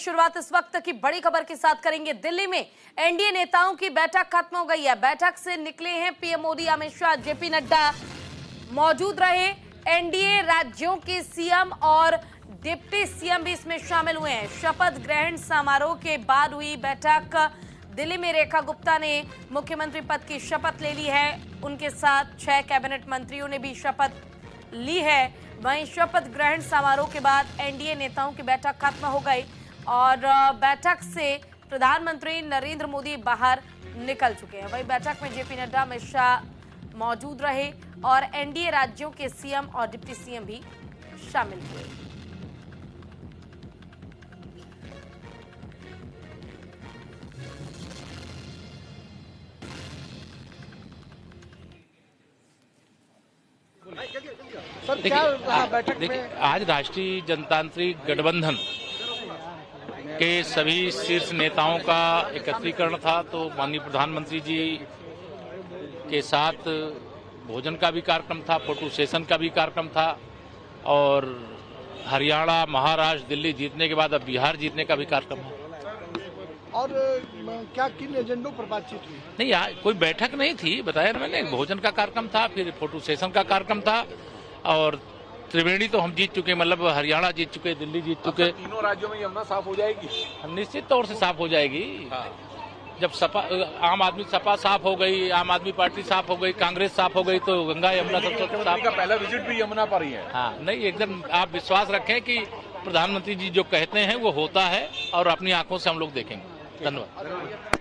शुरुआत इस वक्त की बड़ी खबर के साथ करेंगे। दिल्ली में एनडीए नेताओं की बैठक खत्म हो गई है। बैठक से निकले हैं पीएम मोदी, अमित शाह, जेपी नड्डा मौजूद रहे। एनडीए राज्यों के सीएम और डिप्टी सीएम भी इसमें शामिल हुए हैं। शपथ ग्रहण समारोह के बाद हुई बैठक। दिल्ली में रेखा गुप्ता ने मुख्यमंत्री पद की शपथ ले ली है। उनके साथ 6 कैबिनेट मंत्रियों ने भी शपथ ली है। वहीं शपथ ग्रहण समारोह के बाद एनडीए नेताओं की बैठक खत्म हो गई और बैठक से प्रधानमंत्री नरेंद्र मोदी बाहर निकल चुके हैं। वहीं बैठक में जेपी नड्डा, अमित शाह मौजूद रहे और एनडीए राज्यों के सीएम और डिप्टी सीएम भी शामिल हुए। देखिए, आज राष्ट्रीय जनतांत्रिक गठबंधन के सभी शीर्ष नेताओं का एकत्रीकरण था, तो माननीय प्रधानमंत्री जी के साथ भोजन का भी कार्यक्रम था, फोटो सेशन का भी कार्यक्रम था और हरियाणा, महाराष्ट्र, दिल्ली जीतने के बाद अब बिहार जीतने का भी कार्यक्रम है। और क्या किन एजेंडों पर बातचीत हुई? नहीं, यहाँ कोई बैठक नहीं थी, बताया ना मैंने। भोजन का कार्यक्रम था, फिर फोटो सेशन का कार्यक्रम था और त्रिवेणी तो हम जीत चुके, मतलब हरियाणा जीत चुके, दिल्ली जीत चुके। तीनों राज्यों में यमुना साफ हो जाएगी? निश्चित तौर से साफ हो जाएगी। जब सपा, आम आदमी सपा साफ हो गई, आम आदमी पार्टी साफ हो गई, कांग्रेस साफ हो गई, तो गंगा यमुना सब साफ। का पहला विजिट भी यमुना पर ही है। हाँ, नहीं, एकदम आप विश्वास रखें कि प्रधानमंत्री जी जो कहते हैं वो होता है और अपनी आंखों से हम लोग देखेंगे। धन्यवाद।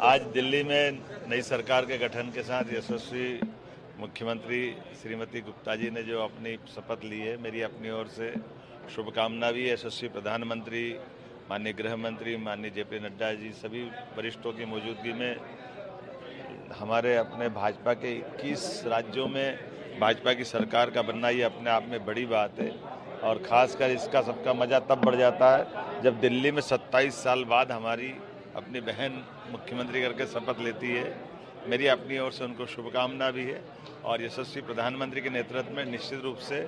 आज दिल्ली में नई सरकार के गठन के साथ यशस्वी मुख्यमंत्री श्रीमती गुप्ता जी ने जो अपनी शपथ ली है, मेरी अपनी ओर से शुभकामना भी है। यशस्वी प्रधानमंत्री, माननीय गृह मंत्री, माननीय जेपी नड्डा जी, सभी वरिष्ठों की मौजूदगी में हमारे अपने भाजपा के 21 राज्यों में भाजपा की सरकार का बनना, ये अपने आप में बड़ी बात है। और ख़ासकर इसका सबका मज़ा तब बढ़ जाता है जब दिल्ली में 27 साल बाद हमारी अपनी बहन मुख्यमंत्री करके शपथ लेती है। मेरी अपनी ओर से उनको शुभकामना भी है और यशस्वी प्रधानमंत्री के नेतृत्व में निश्चित रूप से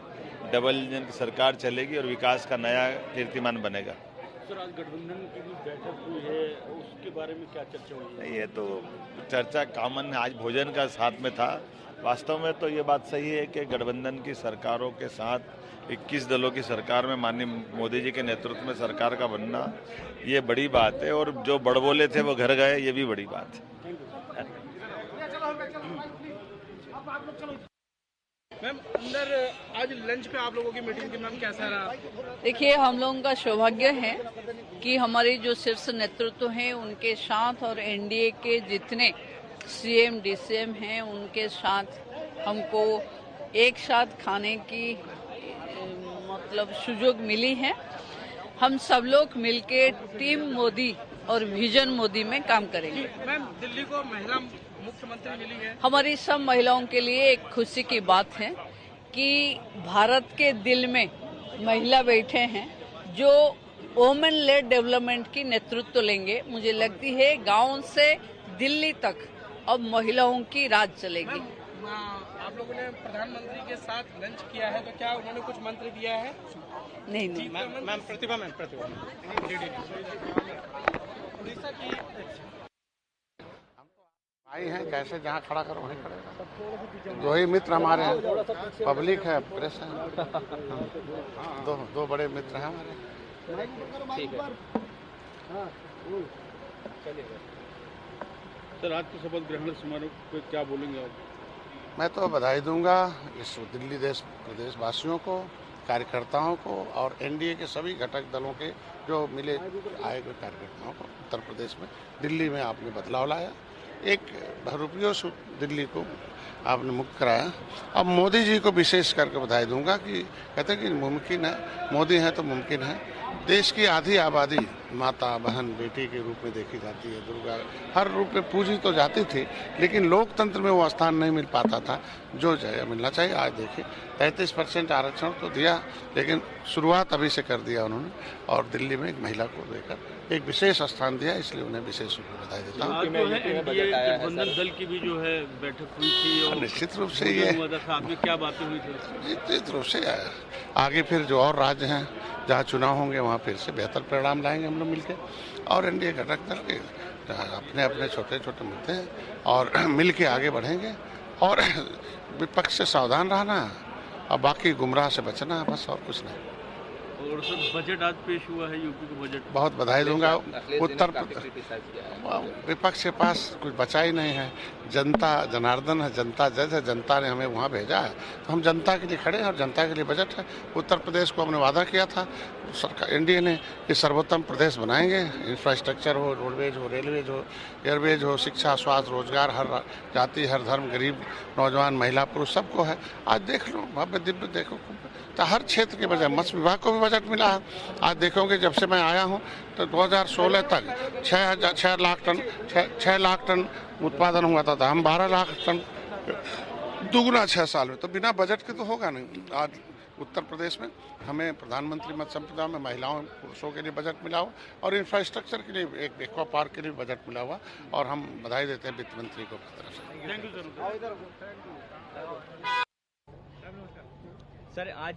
डबल इंजन की सरकार चलेगी और विकास का नया कीर्तिमान बनेगा। सर, आज गठबंधन की भी बैठक हुई है, उसके बारे में क्या चर्चा हुई? नहीं, ये तो चर्चा कॉमन आज भोजन का साथ में था। वास्तव में तो ये बात सही है कि गठबंधन की सरकारों के साथ 21 दलों की सरकार में माननीय मोदी जी के नेतृत्व में सरकार का बनना ये बड़ी बात है और जो बड़बोले थे वो घर गए, ये भी बड़ी बात है। मैम, अंदर आज लंच पे आप लोगों की मीटिंग के मैम कैसा रहा? देखिए, हम लोगों का सौभाग्य है कि हमारे जो शीर्ष नेतृत्व हैं उनके साथ और एनडीए के जितने सीएम डीसीएम हैं उनके साथ हमको एक साथ खाने की मतलब सुयोग मिली है। हम सब लोग मिलके टीम मोदी और विजन मोदी में काम करेंगे। मैम, दिल्ली को महिला मुख्यमंत्री मिली है। हमारी सब महिलाओं के लिए एक खुशी की बात है कि भारत के दिल में महिला बैठे हैं जो वोमेन लेड डेवलपमेंट की नेतृत्व लेंगे। मुझे लगती है गांव से दिल्ली तक अब महिलाओं की राज चलेगी। आप लोगों ने प्रधानमंत्री के साथ लंच किया है, तो क्या उन्होंने कुछ मंत्र दिया है? नहीं। मैम, प्रतिभा भाई हैं, जैसे जहाँ खड़ा करो वहीं खड़े। दो ही मित्र हमारे हैं, पब्लिक है, प्रेस है। दो बड़े मित्र हैं हमारे। ठीक है। सर, आज के शपथ ग्रहण समारोह पे क्या बोलेंगे आप? मैं तो बधाई दूंगा इस दिल्ली प्रदेश वासियों को, कार्यकर्ताओं को और एनडीए के सभी घटक दलों के जो मिले आए हुए कार्यकर्ताओं को। उत्तर प्रदेश में, दिल्ली में आपने बदलाव लाया एक रुपयों से दिल्ली को आपने मुक्त कराया। अब मोदी जी को विशेष करके बधाई दूंगा कि कहते हैं कि मुमकिन है, मोदी है तो मुमकिन है। देश की आधी आबादी माता, बहन, बेटी के रूप में देखी जाती है। दुर्गा हर रूप में पूजी तो जाती थी, लेकिन लोकतंत्र में वो स्थान नहीं मिल पाता था जो मिलना चाहिए। आज देखिए 33% आरक्षण तो दिया, लेकिन शुरुआत अभी से कर दिया उन्होंने, और दिल्ली में एक महिला को देकर एक विशेष स्थान दिया, इसलिए उन्हें विशेष रूप में बधाई देता हूँ। एनडीए गठबंधन दल की भी जो है बैठक हुई थी और निश्चित रूप से ये आपकी क्या बातें हुई थी? निश्चित रूप से आगे फिर जो और राज्य हैं जहाँ चुनाव होंगे वहाँ फिर से बेहतर परिणाम लाएंगे हम लोग मिलकर, और एनडीए घटक दल के अपने अपने छोटे छोटे मुद्दे हैं और मिल के आगे बढ़ेंगे, और विपक्ष से सावधान रहना और बाकी गुमराह से बचना है, बस और कुछ नहीं। और सर बजट आज पेश हुआ है, यूपी का बजट, बहुत बधाई दूंगा। उत्तर विपक्ष के पास कुछ बचा ही नहीं है। जनता जनार्दन है, जनता जज है, जनता ने हमें वहाँ भेजा है, तो हम जनता के लिए खड़े हैं और जनता के लिए बजट है। उत्तर प्रदेश को हमने वादा किया था सरकार एनडीए ने कि सर्वोत्तम प्रदेश बनाएंगे। इंफ्रास्ट्रक्चर हो, रोडवेज हो, रेलवेज हो, एयरवेज हो, शिक्षा, स्वास्थ्य, रोजगार, हर जाति, हर धर्म, गरीब, नौजवान, महिला, पुरुष सबको है। आज देख लो भव्य दिव्य, देखो तो हर क्षेत्र के बजाय मत्स्य विभाग को भी बजट मिला है। आज देखोगे जब से मैं आया हूँ तो 2016 तक 6 लाख टन उत्पादन हुआ था, हम 12 लाख टन, दुगुना 6 साल में। तो बिना बजट के तो होगा नहीं। आज उत्तर प्रदेश में हमें प्रधानमंत्री मत्स्य संपदा में महिलाओं पुरुषों के लिए बजट मिला हुआ, और इंफ्रास्ट्रक्चर के लिए एक एक्वा पार्क के लिए बजट मिला हुआ, और हम बधाई देते हैं वित्त मंत्री को अपनी तरफ से। सर आज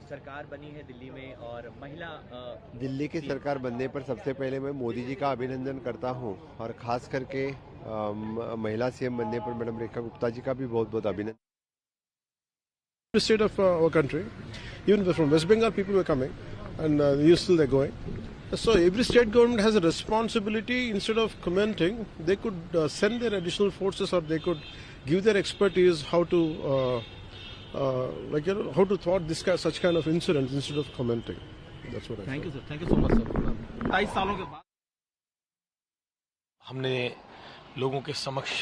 सरकार बनी है दिल्ली में और महिला दिल्ली की सरकार बनने पर सबसे पहले मैं मोदी जी का अभिनंदन करता हूं, और खास करके महिला सीएम बनने पर मैडम रेखा गुप्ता जी का भी बहुत बहुत अभिनंदन। State of our country, even from West Bengal people were coming, and still they're going. So every state government has a responsibility. Instead of commenting, they could send their additional forces, or they could give their expertise how to how to thwart such kind of incidents instead of commenting. That's what I Thank you, sir. Thank you so much, sir. 22 सालों के बाद हमने लोगों के समक्ष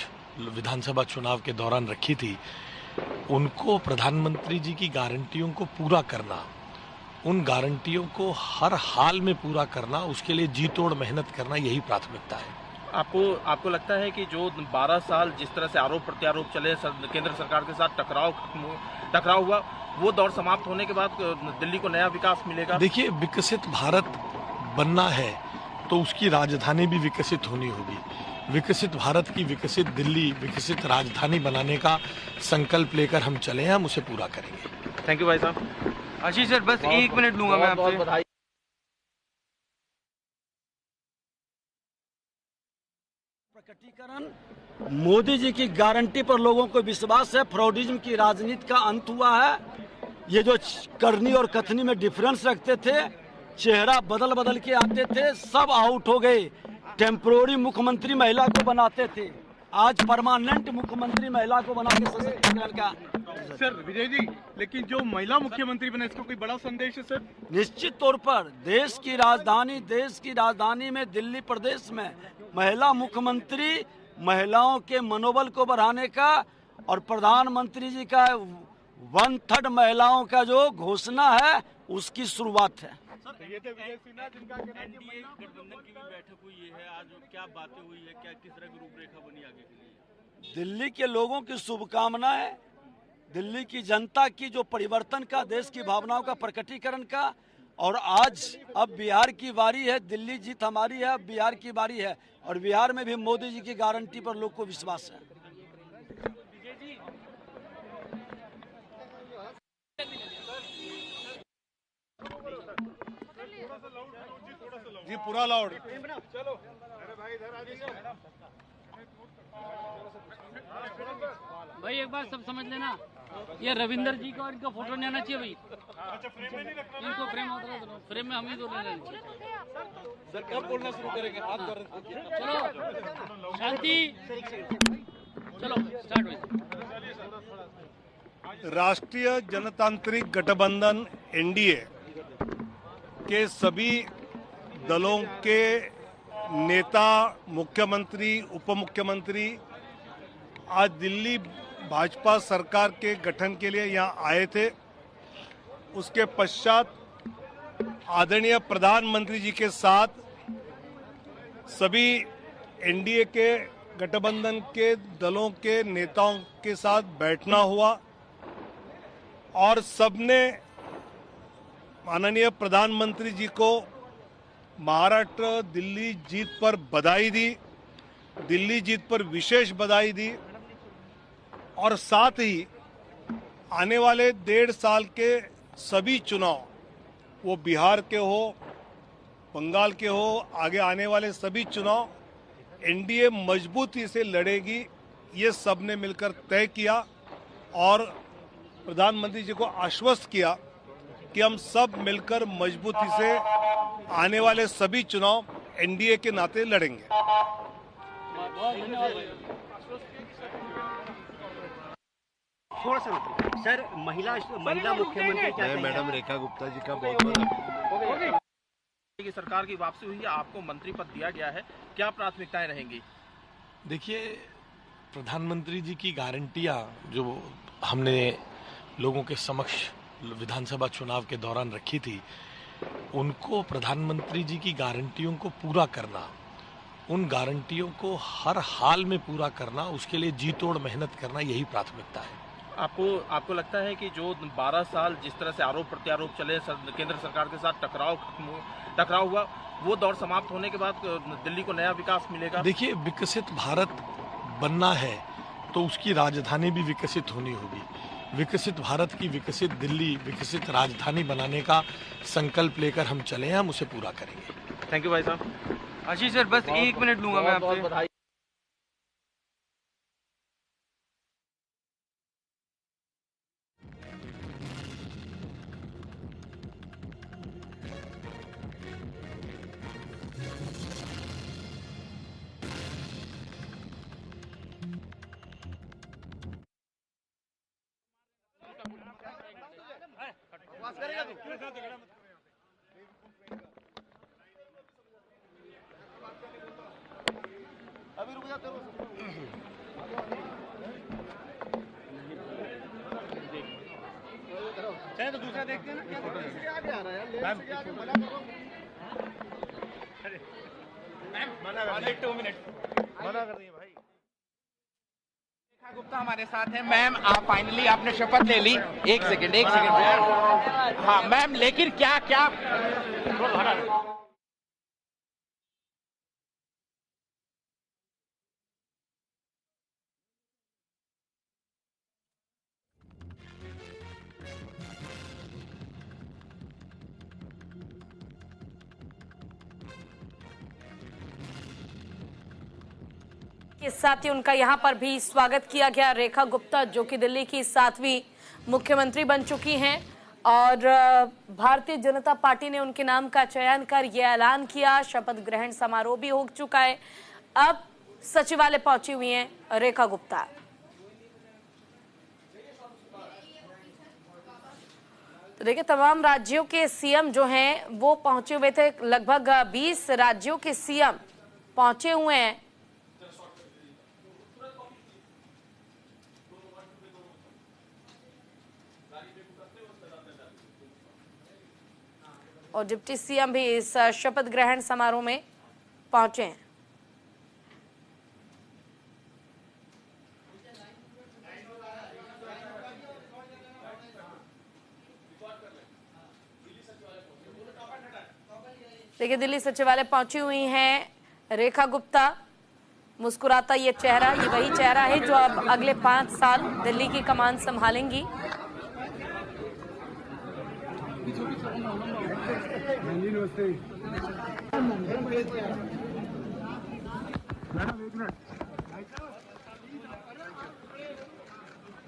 विधानसभा चुनाव के दौरान रखी थी, उनको प्रधानमंत्री जी की गारंटियों को पूरा करना, उन गारंटियों को हर हाल में पूरा करना, उसके लिए जी तोड़ मेहनत करना, यही प्राथमिकता है। आपको लगता है कि जो 12 साल जिस तरह से आरोप प्रत्यारोप चले, केंद्र सरकार के साथ टकराव हुआ, वो दौर समाप्त होने के बाद दिल्ली को नया विकास मिलेगा? देखिए, विकसित भारत बनना है तो उसकी राजधानी भी विकसित होनी होगी। विकसित भारत की विकसित दिल्ली, विकसित राजधानी बनाने का संकल्प लेकर हम चले हैं, हम उसे पूरा करेंगे। थैंक यू भाई साहब। आशीष सर, बस 1 मिनट लूंगा मैं आपसे। प्रकटीकरण मोदी जी की गारंटी पर लोगों को विश्वास है। फ्रॉडिज्म की राजनीति का अंत हुआ है। ये जो करनी और कथनी में डिफरेंस रखते थे, चेहरा बदल बदल के आते थे, सब आउट हो गए। टेम्पोररी मुख्यमंत्री महिला को बनाते थे, आज परमानेंट मुख्यमंत्री महिला को बना के सशक्तिकरण का। सर विजय जी, लेकिन जो महिला मुख्यमंत्री बने, इसको कोई बड़ा संदेश है सर? निश्चित तौर पर देश की राजधानी में दिल्ली प्रदेश में महिला मुख्यमंत्री, महिलाओं के मनोबल को बढ़ाने का, और प्रधानमंत्री जी का 1/3 महिलाओं का जो घोषणा है उसकी शुरुआत है। ये तो विजय सिन्हा जिनका एनडीए गठबंधन की भी बैठक हुई है, आज क्या बातें हुई है, क्या किस तरह की रूपरेखा बनी आगे के लिए? दिल्ली के लोगों की शुभकामनाएं, दिल्ली की जनता की जो परिवर्तन का, देश की भावनाओं का प्रकटीकरण का, और आज अब बिहार की बारी है। दिल्ली जीत हमारी है, अब बिहार की बारी है, और बिहार में भी मोदी जी की गारंटी पर लोग को विश्वास है। जी पूरा लाउड। चलो अरे भाई इधर आ जाइए भाई, एक बार सब समझ लेना, ये रविंदर जी का और इनका फोटो नहीं आना चाहिए भाई। अच्छा, फ्रेम में नहीं रखना, इनको फ्रेम में हम ही दो लेना चाहिए। सर कब बोलना शुरू करेंगे? हाथ कर। चलो शांति, चलो स्टार्ट हुई। राष्ट्रीय जनतांत्रिक गठबंधन एनडीए के सभी दलों के नेता, मुख्यमंत्री, उप मुख्यमंत्री आज दिल्ली भाजपा सरकार के गठन के लिए यहाँ आए थे। उसके पश्चात आदरणीय प्रधानमंत्री जी के साथ सभी एनडीए के गठबंधन के दलों के नेताओं के साथ बैठना हुआ और सबने माननीय प्रधानमंत्री जी को महाराष्ट्र दिल्ली जीत पर बधाई दी, दिल्ली जीत पर विशेष बधाई दी और साथ ही आने वाले 1.5 साल के सभी चुनाव, वो बिहार के हो, बंगाल के हो, आगे आने वाले सभी चुनाव एनडीए मजबूती से लड़ेगी, ये सबने मिलकर तय किया और प्रधानमंत्री जी को आश्वस्त किया कि हम सब मिलकर मजबूती से आने वाले सभी चुनाव एनडीए के नाते लड़ेंगे। सर, महिला मुख्यमंत्री क्या मैडम रेखा गुप्ता जी का बहुत बहुत की सरकार की वापसी हुई है, आपको मंत्री पद दिया गया है, क्या प्राथमिकताएं रहेंगी? देखिए, प्रधानमंत्री जी की गारंटियां जो हमने लोगों के समक्ष विधानसभा चुनाव के दौरान रखी थी, उनको प्रधानमंत्री जी की गारंटियों को पूरा करना, उन गारंटियों को हर हाल में पूरा करना, उसके लिए जी तोड़ मेहनत करना, यही प्राथमिकता है। आपको लगता है कि जो 12 साल जिस तरह से आरोप प्रत्यारोप चले, केंद्र सरकार के साथ टकराव हुआ, वो दौर समाप्त होने के बाद दिल्ली को नया विकास मिलेगा? देखिए, विकसित भारत बनना है तो उसकी राजधानी भी विकसित होनी होगी। विकसित भारत की विकसित दिल्ली, विकसित राजधानी बनाने का संकल्प लेकर हम चले हैं, हम उसे पूरा करेंगे। थैंक यू भाई साहब। आशीष सर, बस 1 मिनट लूंगा मैं आपसे। अभी रुक जाते चाहे तो दूसरा देखते हैं ना, क्या आगे आ रहा है यार, लेफ्ट से आगे मना करो। मैम मना कर 2 मिनट मना कर दिए भाई। रेखा गुप्ता हमारे साथ है। मैम, आप फाइनली आपने शपथ ले ली। एक सेकंड हाँ मैम, लेकिन क्या के साथ ही उनका यहां पर भी स्वागत किया गया। रेखा गुप्ता जो कि दिल्ली की 7वीं मुख्यमंत्री बन चुकी हैं और भारतीय जनता पार्टी ने उनके नाम का चयन कर यह ऐलान किया। शपथ ग्रहण समारोह भी हो चुका है। अब सचिवालय पहुंची हुई हैं रेखा गुप्ता। तो देखिए, तमाम राज्यों के सीएम जो हैं वो पहुंचे हुए थे। लगभग 20 राज्यों के सीएम पहुंचे हुए हैं। और डिप्टी सीएम भी इस शपथ ग्रहण समारोह में पहुंचे हैं। देखिए, दिल्ली सचिवालय पहुंची हुई हैं रेखा गुप्ता। मुस्कुराता ये चेहरा, ये वही चेहरा है जो अब अगले 5 साल दिल्ली की कमान संभालेंगी।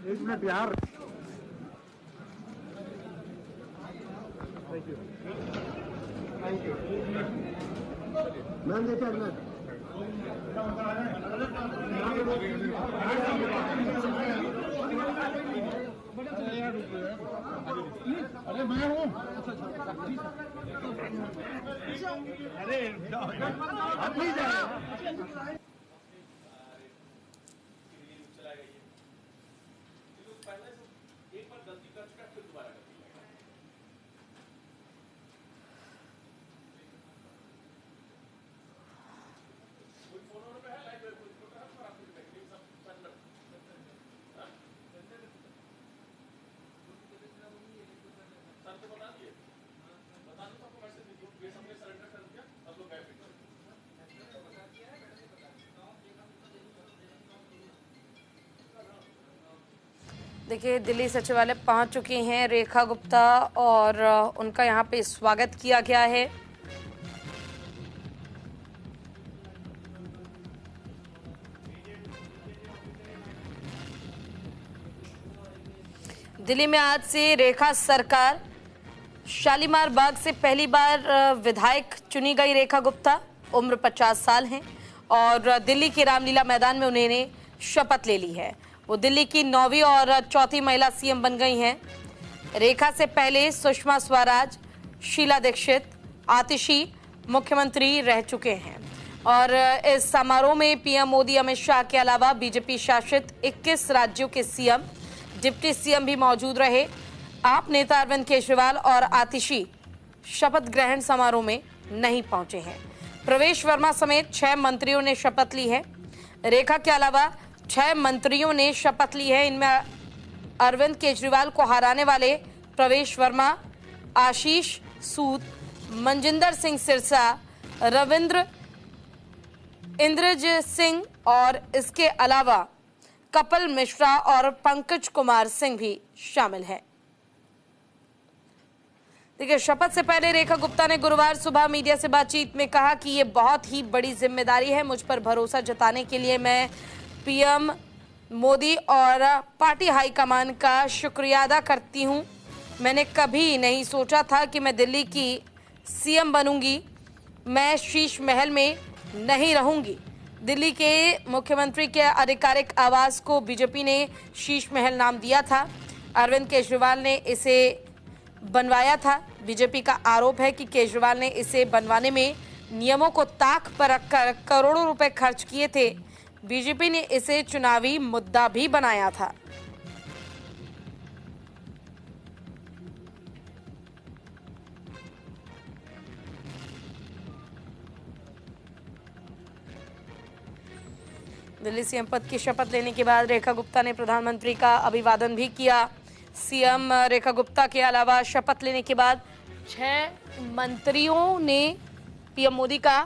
एक मिनट यार। Thank you ma'am. देखिए अरे मैं हूँ। अरे आप नहीं जा रहे। देखिए, दिल्ली सचिवालय पहुंच चुकी हैं रेखा गुप्ता और उनका यहां पे स्वागत किया गया है। दिल्ली में आज से रेखा सरकार, शालीमार बाग से पहली बार विधायक चुनी गई रेखा गुप्ता, उम्र 50 साल हैं और दिल्ली के रामलीला मैदान में उन्होंने शपथ ले ली है। वो दिल्ली की 9वीं और 4थी महिला सीएम बन गई हैं। रेखा से पहले सुषमा स्वराज, शीला दीक्षित, आतिशी मुख्यमंत्री रह चुके हैं और इस समारोह में पीएम मोदी, अमित शाह के अलावा बीजेपी शासित 21 राज्यों के सीएम, डिप्टी सीएम भी मौजूद रहे। आप नेता अरविंद केजरीवाल और आतिशी शपथ ग्रहण समारोह में नहीं पहुंचे हैं। प्रवेश वर्मा समेत 6 मंत्रियों ने शपथ ली है। रेखा के अलावा 6 मंत्रियों ने शपथ ली है। इनमें अरविंद केजरीवाल को हराने वाले प्रवेश वर्मा, आशीष सूद, मनजिंदर सिंह सिरसा, रविंद्र इंद्रज सिंह और इसके अलावा कपिल मिश्रा और पंकज कुमार सिंह भी शामिल हैं। देखिए, शपथ से पहले रेखा गुप्ता ने गुरुवार सुबह मीडिया से बातचीत में कहा कि ये बहुत ही बड़ी जिम्मेदारी है। मुझ पर भरोसा जताने के लिए मैं पीएम मोदी और पार्टी हाईकमान का शुक्रिया अदा करती हूं। मैंने कभी नहीं सोचा था कि मैं दिल्ली की सीएम बनूंगी। मैं शीश महल में नहीं रहूंगी। दिल्ली के मुख्यमंत्री के आधिकारिक आवास को बीजेपी ने शीश महल नाम दिया था। अरविंद केजरीवाल ने इसे बनवाया था। बीजेपी का आरोप है कि केजरीवाल ने इसे बनवाने में नियमों को ताक पर रखकर करोड़ों रुपए खर्च किए थे। बीजेपी ने इसे चुनावी मुद्दा भी बनाया था। दिल्ली सीएम पद की शपथ लेने के बाद रेखा गुप्ता ने प्रधानमंत्री का अभिवादन भी किया। सीएम रेखा गुप्ता के अलावा शपथ लेने के बाद 6 मंत्रियों ने पीएम मोदी का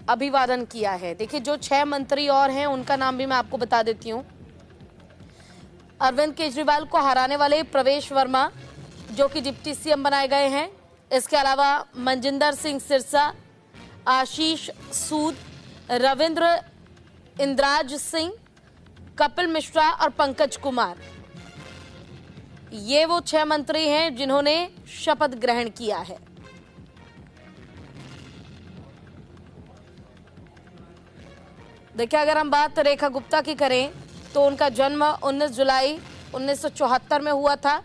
अभिवादन किया है। देखिए, जो 6 मंत्री और हैं उनका नाम भी मैं आपको बता देती हूं। अरविंद केजरीवाल को हराने वाले प्रवेश वर्मा, जो कि डिप्टी सीएम बनाए गए हैं। इसके अलावा मनजिंदर सिंह सिरसा, आशीष सूद, रविंद्र इंद्राज सिंह, कपिल मिश्रा और पंकज कुमार, ये वो 6 मंत्री हैं जिन्होंने शपथ ग्रहण किया है। देखिए, अगर हम बात रेखा गुप्ता की करें तो उनका जन्म 19 जुलाई 1974 में हुआ था।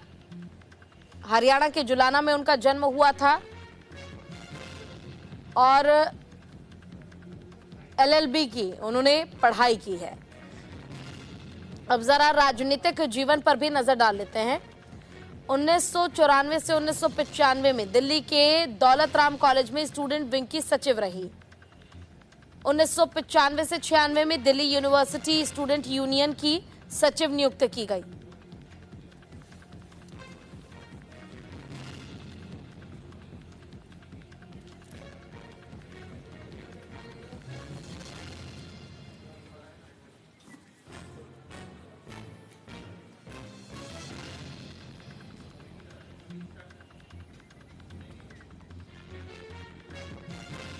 हरियाणा के जुलाना में उनका जन्म हुआ था और LLB की उन्होंने पढ़ाई की है। अब जरा राजनीतिक जीवन पर भी नजर डाल लेते हैं। 1994 से 1995 में दिल्ली के दौलत राम कॉलेज में स्टूडेंट विंग की सचिव रही। 1995 से 96 में दिल्ली यूनिवर्सिटी स्टूडेंट यूनियन की सचिव नियुक्त की गई।